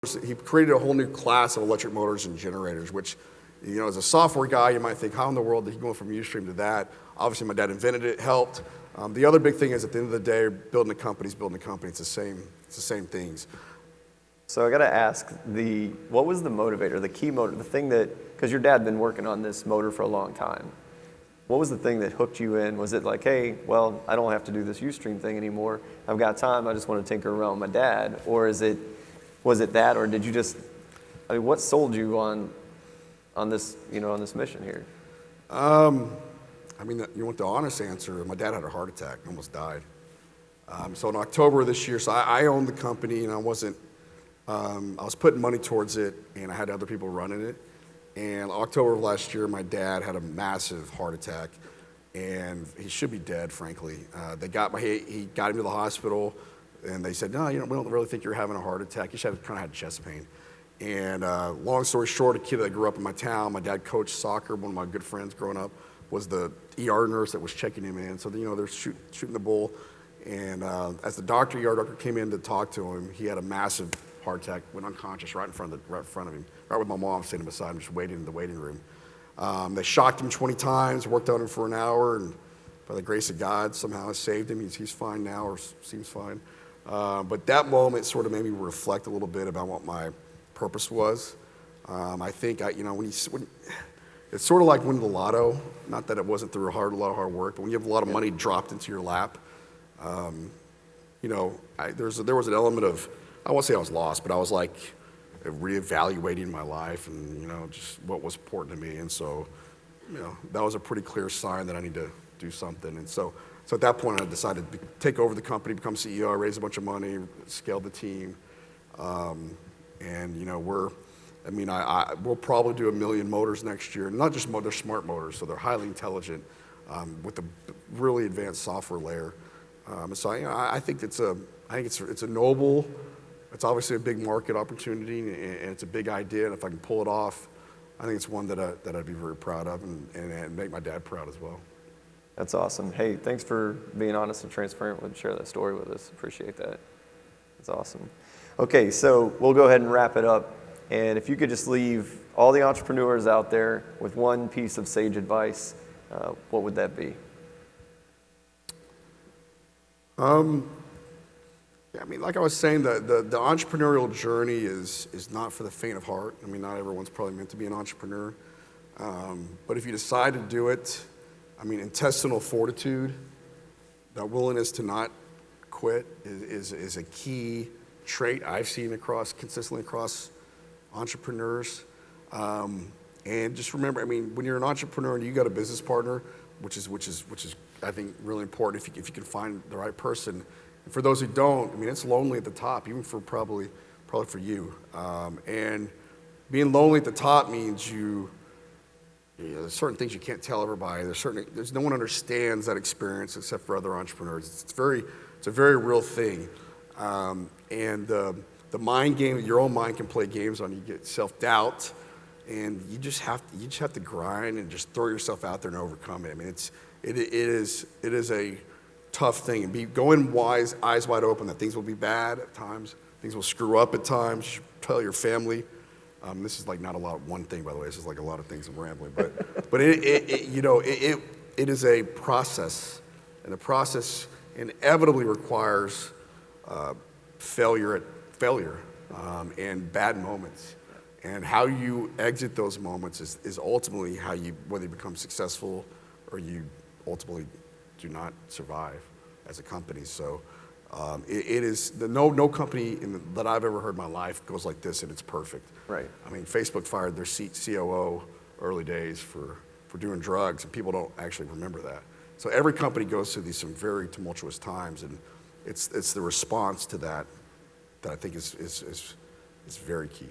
He created a whole new class of electric motors and generators, which, as a software guy, you might think, how in the world did he go from USTREAM to that? Obviously, my dad invented it, helped. The other big thing is, at the end of the day, building a company is building a company. It's the same things. So I got to ask, what was the motivator, the key motor, the thing that, because your dad had been working on this motor for a long time. What was the thing that hooked you in? Was it like, hey, well, I don't have to do this USTREAM thing anymore. I've got time. I just want to tinker around with my dad. Or was it that, or did you just, what sold you on this, on this mission here? You want the honest answer? My dad had a heart attack, almost died. So in October of this year, so I owned the company, and I was putting money towards it, and I had other people running it. And October of last year, my dad had a massive heart attack, and he should be dead, frankly. He got him to the hospital, and they said, no, we don't really think you're having a heart attack. You just kind of had chest pain. And long story short, a kid that grew up in my town, my dad coached soccer. One of my good friends growing up was the ER nurse that was checking him in. So, they're shooting the bull. And as the ER doctor came in to talk to him, he had a massive heart attack, went unconscious right in front of him, right with my mom sitting beside him, just waiting in the waiting room. They shocked him 20 times, worked on him for an hour, and by the grace of God, somehow it saved him. He's fine now, or seems fine. But that moment sort of made me reflect a little bit about what my purpose was. I think, when it's sort of like winning the lotto, not that it wasn't through a lot of hard work, but when you have a lot of money dropped into your lap, there was an element of, I won't say I was lost, but I was like reevaluating my life and, just what was important to me. And so, that was a pretty clear sign that I need to do something. And so at that point, I decided to take over the company, become CEO, raise a bunch of money, scale the team. We'll probably do 1 million motors next year. Not just motors, they're smart motors, so they're highly intelligent with a really advanced software layer. I think it's a noble. It's obviously a big market opportunity, and it's a big idea. And if I can pull it off, I think it's one that I'd be very proud of, and make my dad proud as well. That's awesome. Hey, thanks for being honest and transparent and share that story with us. Appreciate that. That's awesome. Okay, so we'll go ahead and wrap it up. And if you could just leave all the entrepreneurs out there with one piece of sage advice, what would that be? Like I was saying, the entrepreneurial journey is not for the faint of heart. Not everyone's probably meant to be an entrepreneur. But if you decide to do it, intestinal fortitude, that willingness to not quit is a key trait I've seen consistently across entrepreneurs. And just remember, when you're an entrepreneur and you got a business partner, which is I think really important if you can find the right person. And for those who don't, it's lonely at the top, even for probably for you. And being lonely at the top means there's certain things you can't tell everybody. There's no one understands that experience except for other entrepreneurs. It's a very real thing. And the mind game, your own mind can play games on you. Get self-doubt, and you just have to grind and just throw yourself out there and overcome it. It is a tough thing, and go in eyes wide open that things will be bad at times, things will screw up at times. You should tell your family. This is like not one thing, by the way. This is like a lot of things I'm rambling, but it is a process, and the process inevitably requires failure and bad moments. And how you exit those moments is ultimately whether you become successful or you ultimately do not survive as a company. So it is no company that I've ever heard in my life goes like this, and it's perfect. Right. Facebook fired their COO early days for doing drugs, and people don't actually remember that. So every company goes through some very tumultuous times, and it's the response to that I think is very key.